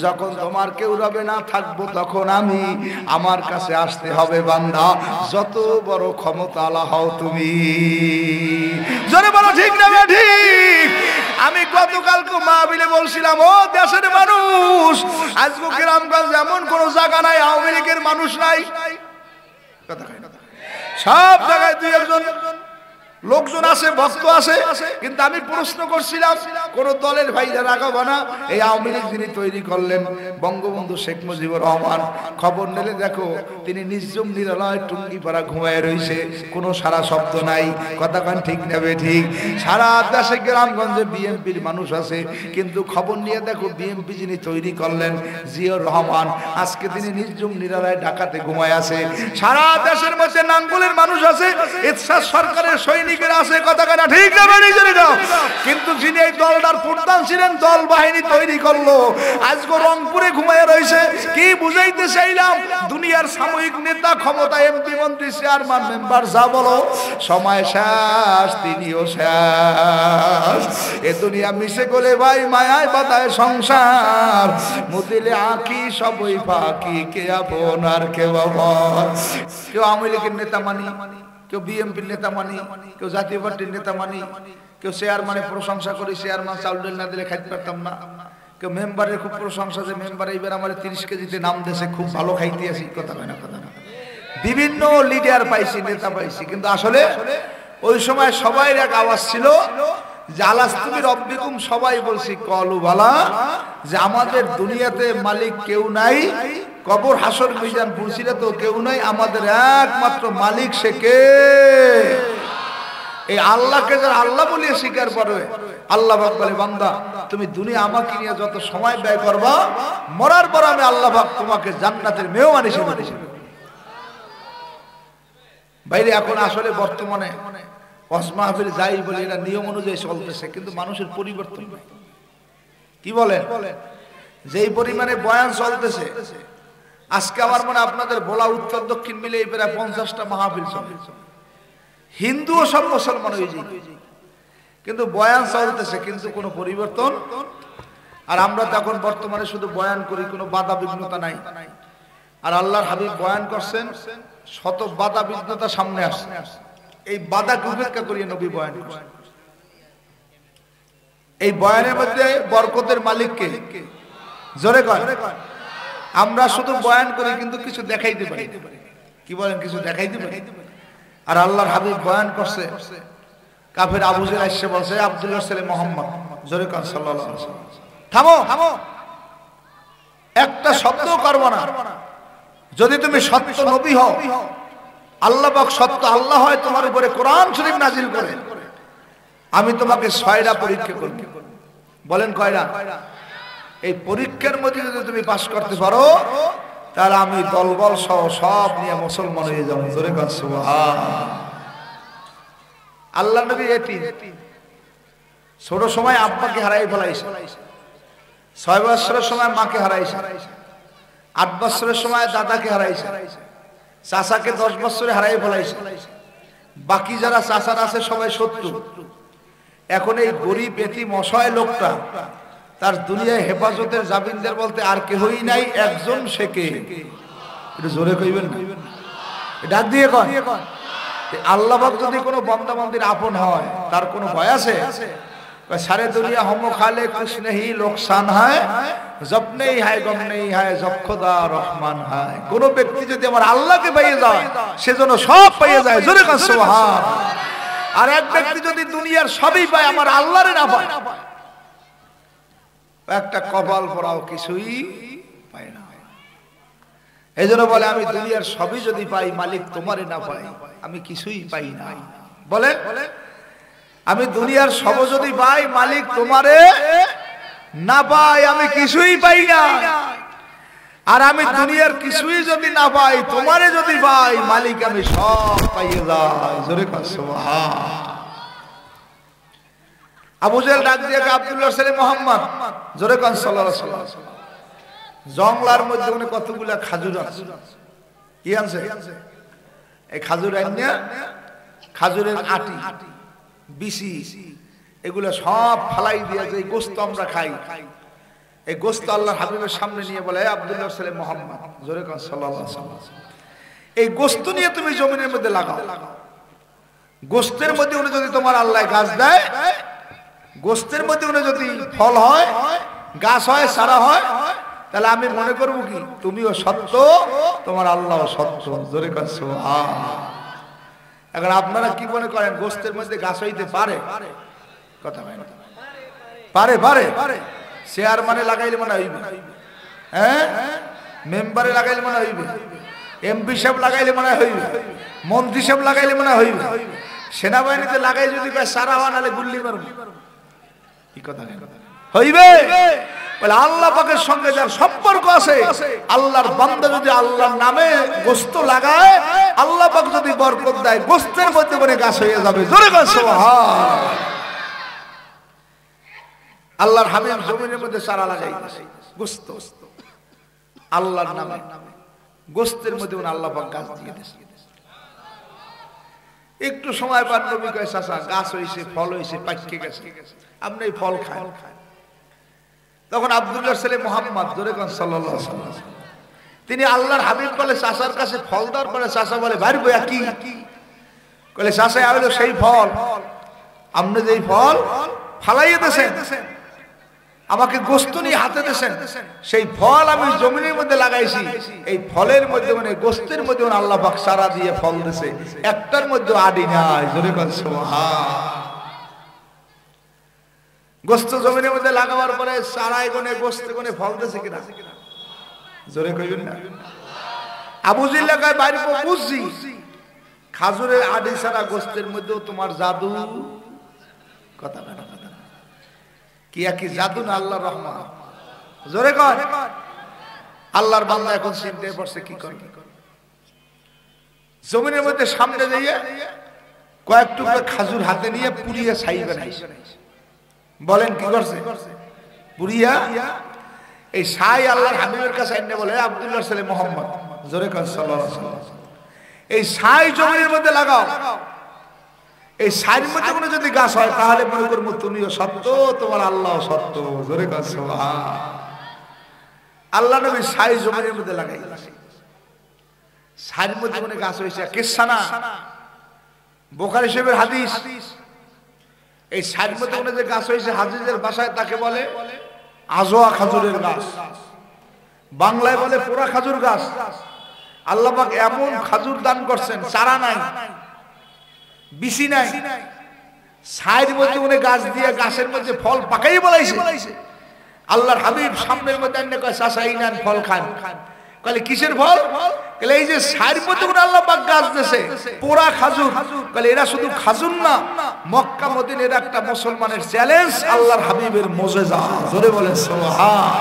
যখন তোমার কেউ রবে না থাকবো তখন আমি, আমার কাছে আসতে হবে বান্দা, যত বড় ক্ষমতাওয়ালা হও তুমি। জোরে বলো ঠিক না ঠিক? আমি গতকালকে মাহফিলে বলছিলাম, ও দেশের মানুষ, আজকে গ্রামগঞ্জ এমন কোন জায়গা নাই আওয়ামী লীগের মানুষ নাই। সব জায়গায় দুই একজন লোকজন আছে, ভক্ত আছে, কিন্তু আমি প্রশ্ন করছিলাম কোন দলের ভাইরা রাগাবো না। এই আওয়ামী লীগ যিনি তৈরি করলেন বঙ্গবন্ধু শেখ মুজিবুর রহমান, খবর নিলে দেখো তিনি নির্জম নিরালয় টুঙ্গিপাড়া ঘুমায় রয়েছে, কোনো সারা শব্দ নাই। কথা কান ঠিক নেবে ঠিক? সারা দেশে গ্রামগঞ্জে বিএনপির মানুষ আছে, কিন্তু খবর নিয়ে দেখো বিএনপি যিনি তৈরি করলেন জিয়াউর রহমান, আজকে তিনি নির্জম নিরালয় ঢাকাতে ঘুমায় আছে। সারা দেশের মধ্যে নাঙ্গলের মানুষ আছে, এরশাদ সরকারের সৈনিক আছে, কথা কেনা ঠিক না? কিন্তু যিনি এই দলটার প্রধান ছিলেন, দল বাহিনী তৈরি করলো, আজকে রংপুরে ঘুমায় রয়েছে। কি বুঝাইতে চাইলাম? দুনিয়ার সাময়িক নেতা, ক্ষমতা, এমপি, মন্ত্রী, চেয়ারম্যান, মেম্বার যা বলো, সময় শেষ, তিনিও শেষ। এ দুনিয়া মিশে গলে ভাই মায়ায় বাতায় সংসার, মুদিলে আঁকি সবই ফাঁকি, কে আপন আর কে বাবা। কেউ আওয়ামী লীগের নেতা মানি, কেউ বিএনপির নেতা মানি, কেউ জাতীয় পার্টির নেতা মানি, কেউ চেয়ারম্যানের প্রশংসা করি, চেয়ারম্যান চাউল ডাল না দিলে খাইতে পারতাম না। কেউ মেম্বারের খুব প্রশংসা, যে মেম্বার এইবার আমার 30 কেজিতে নাম দেশে, খুব ভালো খাইতে আসি। কথা হয় না? কথা না? বিভিন্ন লিডার পাইছি, নেতা পাইছি, কিন্তু আসলে ওই সময় সবাই এক আওয়াজ ছিল যে আলাস্তুবি রব্বিকুম, সবাই বলছি কলু বালা, যে আমাদের দুনিয়াতে মালিক কেউ নাই, কবর হাসর মিজান পুরসিরা তো কেউ নাই, আমাদের একমাত্র মালিক সে কে? এই আল্লাহকে যারা আল্লাহ বলিয়ে স্বীকার করবে, আল্লাহ পাক বলে বান্দা তুমি দুনিয়া আমাকে নিয়ে যত সময় ব্যয় করবা, মরার পর আমি আল্লাহ পাক তোমাকে জান্নাতের মেহমান হিসেবে দেব। বাইরে এখন আসলে বর্তমানে মাহফিল যাই বলি, এটা নিয়ম অনুযায়ী চলতেছে, কিন্তু মানুষের পরিবর্তন নাই। কি বলেন? যেই পরিমাণে বয়ান চলতেছে, আজকে আমার মনে আপনাদের বলা উত্তর দক্ষিণ মিলে এই প্রায় 50টা মাহফিল চলে, হিন্দুও সব মুসলমান হয়ে যায়, কিন্তু বয়ান চলতেছে, কিন্তু কোনো পরিবর্তন। আর আমরা তখন বর্তমানে শুধু বয়ান করি, কোনো বাধা বিঘ্নতা নাই। আর আল্লাহর হাবিব বয়ান করছেন, শত বাধা বিঘ্নতা সামনে আসছে, এই বাধাকে উপেক্ষা করিয়ে নবী বয়ান করছেন। এই বয়ানের মধ্যে বরকতের মালিককে জোরে কয়। আমরা শুধু বয়ান করি, কিন্তু কিছু দেখাইতে পারি। কি বলেন? কিছু দেখাইতে পারি। আর আল্লাহর হাবিব বয়ান করছে, কাফের আবু জেহেল এসে বলছে আব্দুল্লাহ সাল্লাল্লাহু মুহাম্মদ, জোরে কয় সাল্লাল্লাহু আলাইহি ওয়াসাল্লাম, থামো, একটা শব্দ করবে না। যদি তুমি সত্য নবী হও, আল্লাহ পাক সত্য আল্লাহ হয়, তোমার উপরে কোরআন শরীফ নাজিল করে, আমি তোমাকে 6টা পরীক্ষা করব। বলেন কয়টা? এই পরীক্ষার মধ্যে যদি তুমি পাস করতে পারো, তাহলে আমি দলবল সহ সব নিয়ে মুসলমান হয়ে যাব। জোরে কর সুবহান। আল্লাহ নবী এতিম, ছোট সময় আব্বাকে হারাই ফেলাইছে, 6 বছরের সময় মাকে হারাইছে, 8 বছরের সময় দাদাকে হারাইছে, চাচাকে 10 বছরে হারাই ফেলাইছে, বাকি যারা চাচার আছে সবাই শত্রু। এখন এই গরিব এতিম অসহায় লোকটা, তার দুনিয়ায় হেফাজতের জামিনদার বলতে আর কেহই নাই, একজন, সে কে? এটা জোরে কইবেন না, ডাক দিয়ে কয়। আল্লাহ পাক যদি কোনো বান্দা বান্দির আপন হয়, তার কোনো ভয় আছে? সারে দুনিয়া হম খালে কুছ নেহি লোকসান হয়, জব নেই হায় গম নেই হায়, জব খোদা রহমান হয়। কোন ব্যক্তি যদি আমার আল্লাহকে পাইয়ে যায়, সেজন্য সব পাইয়ে যায়। জোরে কর সুবহান। আর এক ব্যক্তি যদি দুনিয়ার সবই পায়, আমার আল্লাহরে না পায়, একটা কপাল পরাও কিছুই পায় না। এই জন্য বলে আমি দুনিয়ার সবই যদি পাই, মালিক তোমারে না পাই, আমি কিছুই পাই না। বলে আমি দুনিয়ার সব যদি পাই, মালিক তোমারে না পাই, আমি কিছুই পাই না। আর আমি দুনিয়ার কিছুই যদি না পাই, তোমারে যদি পাই, মালিক আমি সব পাইয়ে যাই। জোরে কর সুবহান। আবু জেহেল ডাক দিয়ে আব্দুল্লাহ সাল্লাল্লাহু মুহাম্মদ, জোরে কর সাল্লাল্লাহু আলাইহি ওয়াসাল্লাম। জংলার মধ্যে কতগুলা খাজুর আছে। কি আনছে? এই খাজুর আনিয়া, খাজুরের আটি, বিসি, এগুলা সব ফালাই দিয়ে, যে গোস্ত আমরা খাই, এই গোস্ত আল্লাহর হাবিবের সামনে নিয়ে বলে, আব্দুল্লাহর ছেলে মুহাম্মদ, জোরে কোন সাল্লাল্লাহু আলাইহি ওয়াসাল্লাম, এই গোস্ত নিয়ে তুমি জমিনের মধ্যে লাগাও। গোস্তের মধ্যে উনি যদি তোমার আল্লাহ গাছ দেয়, গোস্তের মধ্যে উনি যদি ফল হয়, গাছ হয়, সারা হয়, তাহলে আমি মনে করবো কি তুমিও সত্য, তোমার আল্লাহ সত্য, জোরে কোন সুবহান। এখন আপনারা কি মনে করেন গোস্তের মধ্যে গাছ হইতে পারে? কথা হয় না, পারে পারে। শেয়ার মানে লাগাইলে মনে হইবে, হ্যাঁ, মেম্বারে লাগাইলে মনে হইবে, এমপি সাহেব লাগাইলে মনে হইবে, মন্ত্রী সাহেব লাগাইলে মনে হইবে, সেনাবাহিনীতে লাগাই যদি সারা হওয়া নালে গুল্লি মারবে, কি কথা হইবে? বলে আল্লাহ পাকের সঙ্গে যার সম্পর্ক আছে, আল্লাহর বান্দা যদি আল্লাহর নামে গোস্ত লাগায়, আল্লাহ পাক যদি বরকত দেয়, গোস্তের মধ্যে মানে গাছ হয়ে যাবে, জোরে গাছ। সুবহান। আল্লাহর হাবিব জমিনের মধ্যে চারা লাগাইতেছে গোস্ত, আল্লাহর নামে গোস্তের মধ্যে আল্লাহ পাক গাছ দিয়ে দিয়েছে। একটু সময় পর নবী কয়, চাচা গাছ হইছে, ফল হইছে, পাইকে গেছে, আপনি এই ফল খান। তখন আব্দুল্লাহর ছেলে মুহাম্মদ, জোরে কোন সাল্লাল্লাহু আলাইহি ওয়াসাল্লাম, তিনি আল্লাহর হাবিব বলে চাচার কাছে ফল দেওয়ার পরে চাচা বলে, বাইর বইয়া কি? বলে চাচা হলো সেই ফল, আপনি যেই ফল ফালাইয়ে দিয়েছেন, আমাকে গোস্ত নিয়ে হাতে দিয়েছেন, সেই ফল আমি জমিনের মধ্যে লাগাইছি, এই ফলের মধ্যে মানে গোস্তের মধ্যে আল্লাহ পাক সারা দিয়ে ফল দিয়েছে, একটার মধ্যে আডি নাই, জোরে কোন সুবহান। গোস্ত জমিনের মধ্যে লাগাবার পরে সারাই গুনে গোস্তে গুনে ফল দিয়েছে কিনা, জোরে কইবেন না। আবু জিল্লা কয়, বাইরে বুঝছি খাজুরের আডি সারা গোস্তের মধ্যেও তোমার জাদু। কথা বলে কি একই জাদু না আল্লাহর রহমত, জোরে কর। আল্লাহর বান্দা এখন চিন্তায় পড়ছে কি করবে। জমিনের মধ্যে সামনে দিয়ে কয়েক টুকরো খাজুর হাতে নিয়ে পুড়িয়ে ছাই বানাইছে। বলেন কি করছে? পুড়িয়া এই ছাই আল্লাহর হাবিবের কাছে এনে বলে, আব্দুল্লাহর ছেলে মুহাম্মদ, জোরে কর সাল্লাল্লাহু আলাইহি ওয়াসাল্লাম, এই ছাই জমিনের মধ্যে লাগাও, এই ছাইয়ের মধ্যে কোনো যদি গাছ হয় তাহলে মনে করবো তুমিও সত্য, তোমার আল্লাহ সত্য, জোরে কর সুবহান। আল্লাহ নবী ছাই জমিনের মধ্যে লাগাই, ছাইয়ের মধ্যে কোনো গাছ হয়েছে, কিসসা না, বুখারী শরীফের হাদিস। এই ছাইয়ের মধ্যে কোনো যে গাছ হয়েছে, হাদিসের ভাষায় তাকে বলে আজোয়া খাজুরের গাছ, বাংলায় বলে পোড়া খাজুর গাছ। আল্লাহ পাক এমন খাজুর দান করছেন, চারা নাই, বিসি নাই, ছাইয়ের মধ্যে উনি গাছ দিয়ে গাছের মধ্যে ফল পাকাই বলাইছে। আল্লাহর হাবিব সামনের মধ্যে এনে কয়, চাচা এই নেন ফল খান। কলে কিসের ফল? কলে এই যে ছাইয়ের মধ্যে উনি আল্লাহ পাক গাছ দিয়েছে, পোড়া খাজুর। কলে এরা শুধু খাজুর না, মক্কা মদিনার একটা মুসলমানের চ্যালেঞ্জ, আল্লাহর হাবিবের মুজিজা, জোরে বলে সুবহান।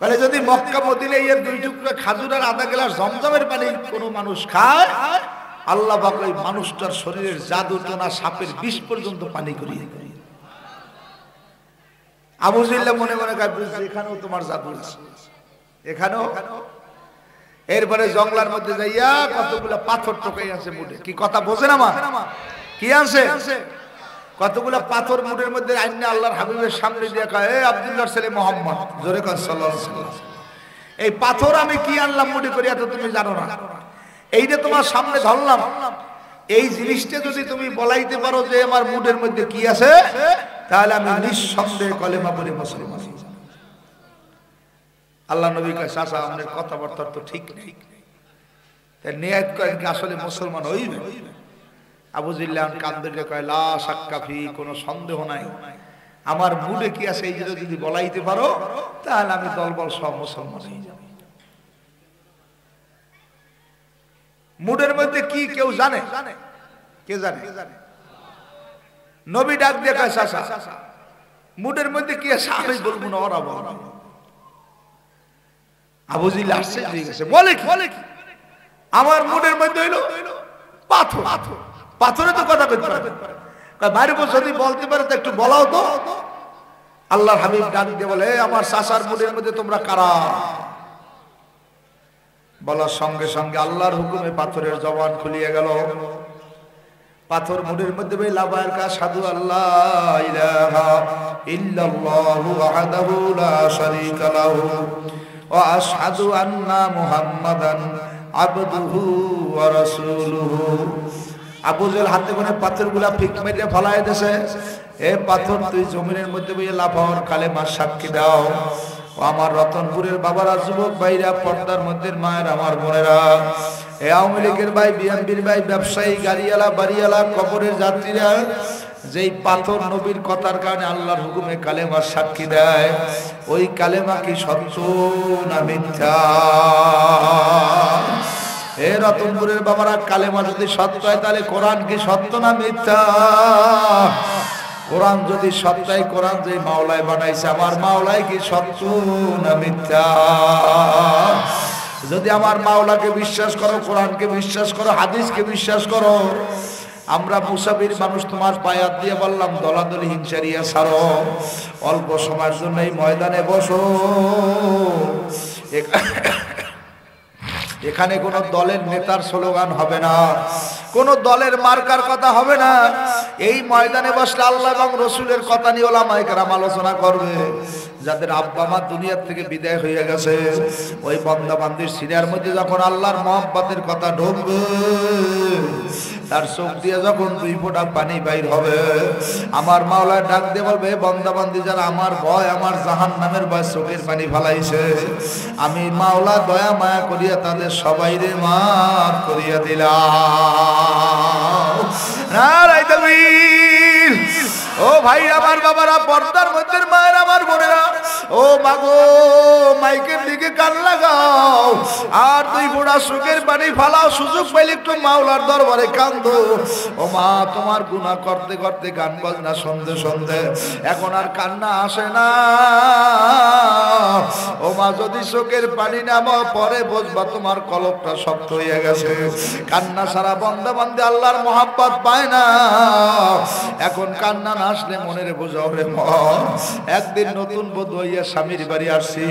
কলে যদি মক্কা মদিনায় এর দুই টুকরো খাজুর আর আধা গ্লাস জমজমের পানি কোনো মানুষ খায়, আল্লাহ পাক ওই মানুষটার শরীরের জাদু টোনা সাপের বিষ পর্যন্ত পানি করিয়ে দেয়। আবু জিল্লা মনে মনে কয়, বুঝছি এখানেও তোমার জাদু আছে, এখানেও। এরপরে জঙ্গলার মধ্যে যাইয়া কতগুলো পাথর টোকাই আছে মুড়ে, কি কথা বোঝেন আমার? কি আছে? কতগুলো পাথর মুড়ের মধ্যে আইনে আল্লাহর হাবিবের সামনে দিয়ে কয়, এ আব্দুল্লাহর ছেলে মুহাম্মদ, জোরে কর সাল্লাল্লাহু আলাইহি ওয়াসাল্লাম, এই পাথর আমি কি আনলাম মুড়ি করিয়া তো তুমি জানো না, এই যে তোমার সামনে ধরলাম, এই জিনিসটা যদি তুমি বলাইতে পারো যে আমার মুড়ের মধ্যে কি আছে, তাহলে আমি নিঃসন্দেহে কলেমা পড়ে মুসলমান। আল্লাহ নবী কয়, চাচা আমাদের কথাবার্তা তো ঠিক নেই, তাই নিয়ত করেন কি আসলে মুসলমান হইবে? আবু জিল্লাহ কান্দে কয়, লা শাক্কা ফি, কোনো সন্দেহ নাই, আমার মুডে কি আছে এই যদি বলাইতে পারো তাহলে আমি দলবল সব মুসলমান হয়ে যাব। মুডের মধ্যে কি কেউ জানে? কে জানে? নবী ডাক দিয়ে কয়, চাচা মুডের মধ্যে কি আছে আমি বলবো না, ওরা বলবে। আবু জিল্লাহ আসছে, বলে কি আমার মুডের মধ্যে হইলো পাথর। পাথরে তো কথা বলতে পারে, বাইরে যদি বলতে পারে তো একটু বলাও তো। আল্লাহর হাবিব ডাক দিয়ে বলে, আমার চাচার মুডের মধ্যে তোমরা কারা? বলার সঙ্গে সঙ্গে আল্লাহর হুকুমে পাথরের জবান খুলিয়ে গেল। পাথর মুড়ের মধ্যে ভাই লাভার কা সাধু আল্লাহ ইলাহা ইল্লাল্লাহু ওয়াহদাহু লা শারীকা লাহু ওয়া আশহাদু আন্না মুহাম্মাদান আবদুহু ওয়া রাসূলুহু। আবু জেহেল হাতে করে পাথরগুলা ফিক মেরে ফলায় দেছে, এ পাথর তুই জমিনের মধ্যে বইয়ে লাফাওয়ার কালেমার সাক্ষী দাও। ও আমার রতনপুরের বাবারা, যুবক ভাইরা, পর্দার মধ্যে মায়ের, আমার বোনেরা, এ আওয়ামী লীগের ভাই, বিএনপির ভাই, ব্যবসায়ী, গাড়িওয়ালা, বাড়িওয়ালা, কবরের যাত্রীরা, যেই পাথর নবীর কথার কারণে আল্লাহর হুকুমে কালেমার সাক্ষী দেয়, ওই কালেমা কি সত্য না মিথ্যা? এ রতনপুরের বাবারা, কালেমা যদি সত্য হয় তাহলে কোরআন কি সত্য না মিথ্যা? কোরআন যদি সত্যই, কোরআন যে মাওলায় বানাইছে, আমার মাওলাই কি সত্য না মিথ্যা? যদি আমার মাওলাকে বিশ্বাস করো, কোরআনকে বিশ্বাস করো, হাদিসকে বিশ্বাস করো, আমরা মুসাফির মানুষ, তোমার পায়াত দিয়ে বললাম দলাদলি হিংসারিয়া ছাড়ো, অল্প সময়ের জন্য এই ময়দানে বসো। এখানে কোন দলের নেতার স্লোগান হবে না, কোন দলের মার্কার কথা হবে না। এই ময়দানে বসলে আল্লাহ এবং রসুলের কথা নিয়ে ওলামায়ে কেরাম আলোচনা করবে। যাদের আব্বা মা দুনিয়ার থেকে বিদায় হয়ে গেছে, ওই বান্দা বান্দির সিনার মধ্যে যখন আল্লাহর মহব্বতের কথা ঢুকবে, তার চোখ দিয়ে যখন 2 ফোঁটা পানি বাইর হবে, আমার মাওলা ডাক দিয়ে বলবে, বান্দা বান্দি যারা আমার ভয়, আমার জাহান্নামের ভয় চোখের পানি ফালাইছে, আমি মাওলা দয়া মায়া করিয়া তাদের সবাইরে মাফ করিয়া দিলাম। নারায়ে তাকবীর। ও ভাই আমার, বাবারা, পর্দার মধ্যে মায়ের, আমার বোনেরা, ও মাগো, মাইকের দিকে কান লাগাও আর 2 ফোঁটা চোখের পানি ফালাও। সুযোগ পাইলে একটু মাওলার দরবারে কান্দো। ও মা, তোমার গুনাহ করতে করতে, গান বাজনা শুনতে শুনতে এখন আর কান্না আসে না। ও মা, যদি চোখের পানি নামো, পরে বুঝবা তোমার কলবটা শক্ত হয়ে গেছে। কান্না সারা বান্দা বান্দি আল্লাহর মহব্বত পায় না। এখন কান্না না আসলে মনের বোঝাও রে মন। একদিন নতুন বধূ হইয়া স্বামীর বাড়ি আসছি,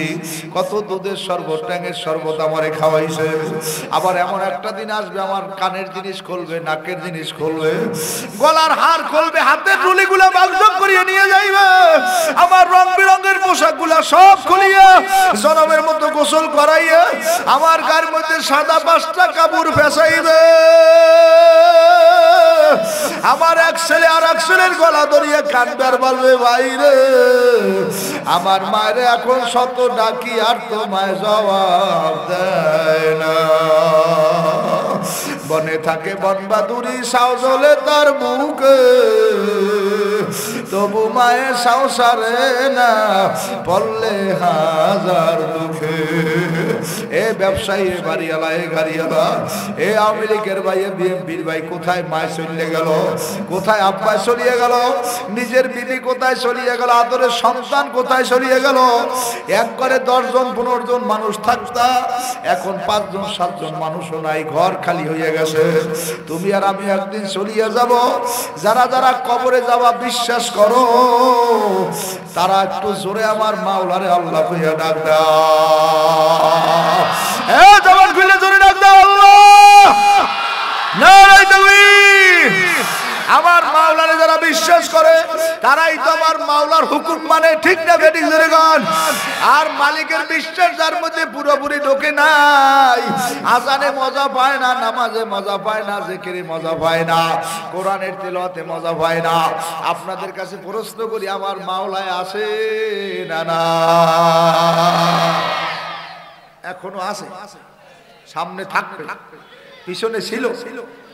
কত দুধের শরবত, ট্যাঙের শরবত আমারে খাওয়াইছে। আবার এমন একটা দিন আসবে, আমার কানের জিনিস খুলবে, নাকের জিনিস খুলবে, গলার হার খুলবে, হাতের রুলিগুলা বাগজগ করিয়ে নিয়ে যাইবে, আমার রং বেরঙের পোশাকগুলা সব খুলিয়া জনমের মতো গোসল করাইয়া আমার গায়ের মধ্যে সাদা 5টা কাপড় ফেসাইবে। আমার এক ছেলে আর এক ছেলের গলা ধরিয়ে কাঁদবে আর বলবে, ভাইরে আমার মায়ের এখন শত ডাকি আর তোমায় জবাব দেয় না। বনে থাকে বনবাদুরি, সাও জ্বলে তার মুখে, তবু মায়ের সংসারে না পড়লে হাজার দুঃখে। এ ব্যবসায়ী, এ বাড়িওয়ালা, এ গাড়িওয়ালা, এ আওয়ামী লীগের ভাই, এ বিএনপির ভাই, কোথায় মায় চলে গেল, কোথায় আব্বায় চলিয়ে গেল, নিজের বিবি কোথায় চলিয়ে গেল, আদরের সন্তান কোথায় চলিয়ে গেল? এক করে 10 জন 15 জন মানুষ থাকতা, এখন 5 জন 7 জন মানুষও নাই, ঘর খালি হয়ে গেছে। তুমি আর আমি একদিন চলিয়ে যাব। যারা যারা কবরে যাওয়া বিশ্বাস করো, তারা একটু জোরে আমার মাওলারে আল্লাহ কইয়া ডাক দাও। এ জবান খুলে জোরে ডাক দাও, আল্লাহ। নারায়ে তাকবীর। আমার মাওলারে যারা বিশ্বাস করে, তারাই তো আমার মাওলার হুকুম মানে, ঠিক না বেটি জোরে গান? আর মালিকের বিশ্বাস যার মধ্যে পুরোপুরি ঢোকে নাই, আজানে মজা পায় না, নামাজে মজা পায় না, জিকিরে মজা পায় না, কোরআনের তেলাওয়াতে মজা পায় না। আপনাদের কাছে প্রশ্ন করি, আমার মাওলায় আছে না? না, এখনো আছে, সামনে থাকবে, পিছনে ছিল।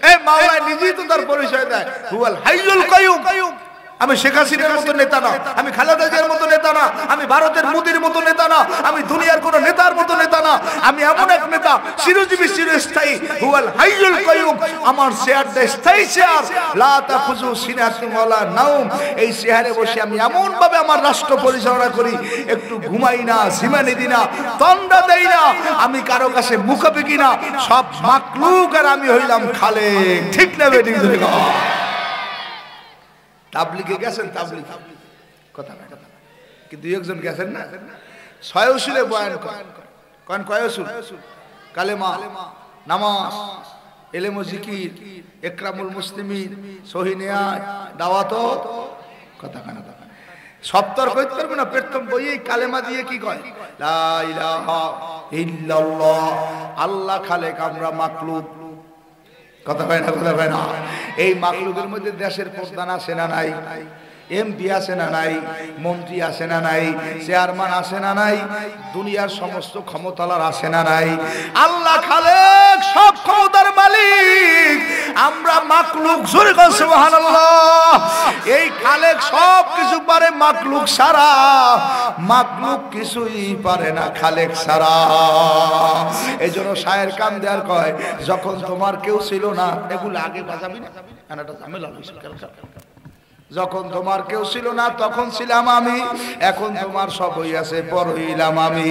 এই মাওলা নিজেই তো তার পরিচয় দেয়, হুয়াল হাইয়ুল কাইয়ুম। আমি শেখ হাসিনার মতো নেতা না, আমি খালেদা জিয়ার মতো নেতা না, আমি ভারতের মোদির মতো নেতা না, আমি দুনিয়ার কোন নেতার মতো নেতা না। আমি এমন এক নেতা, চিরজীবী চিরস্থায়ী, হুয়াল হাইয়ুল কাইয়ুম। আমার চেয়ারটা স্থায়ী চেয়ার, লা তাখুযু সিনাতুন ওয়ালা নাওম। এই চেয়ারে বসে আমি এমন ভাবে আমার রাষ্ট্র পরিচালনা করি, একটু ঘুমাই না, ঝিমানি দিই না, তন্ডা দেই না, আমি কারো কাছে মুখাপেকি না, সব মাকলুক আর আমি হইলাম খালেক। ঠিক না বেটি? তাবলিগে গেছেন, তাবলিগ কথা না, কিন্তু 2 একজন গেছেন না, 6 উসুলে বয়ান করেন। কয় উসুল? কালেমা, নামাজ, এলেম ও জিকির, ইকরামুল মুসলিমিন, সহিনিয়া, দাওয়াত, কথা কানা কথা সপ্তর কইতে পারবো না। প্রথম বইয়ে কালেমা দিয়ে কি কয়? লা ইলাহা ইল্লাল্লাহ, আল্লাহ খালেক, আমরা মাখলুক। কথা কয় না, কথা কয় না। এই মাখলুকের মধ্যে দেশের প্রধান আছে না নাই? এমপি আছে না নাই? মন্ত্রী আছে না নাই? চেয়ারম্যান আছে না নাই? দুনিয়ার সমস্ত ক্ষমতালার আছে না নাই? আল্লাহ খালেক, সব ক্ষমতার মালিক, আমরা মাখলুক। জোরে কর সুবহানাল্লাহ। এই খালেক সব কিছু পারে, মাখলুক সারা, মাখলুক কিছুই পারে না খালেক সারা। এই জন্য শায়ের কাম দেয়ার কয়, যখন তোমার কেউ ছিল না, এগুলো আগে বাজাবি না, একটা ঝামেলা হয়েছে। যখন তোমার কেউ ছিল না তখন ছিলাম আমি, এখন তোমার সব হইয়াছে পর হইলাম আমি।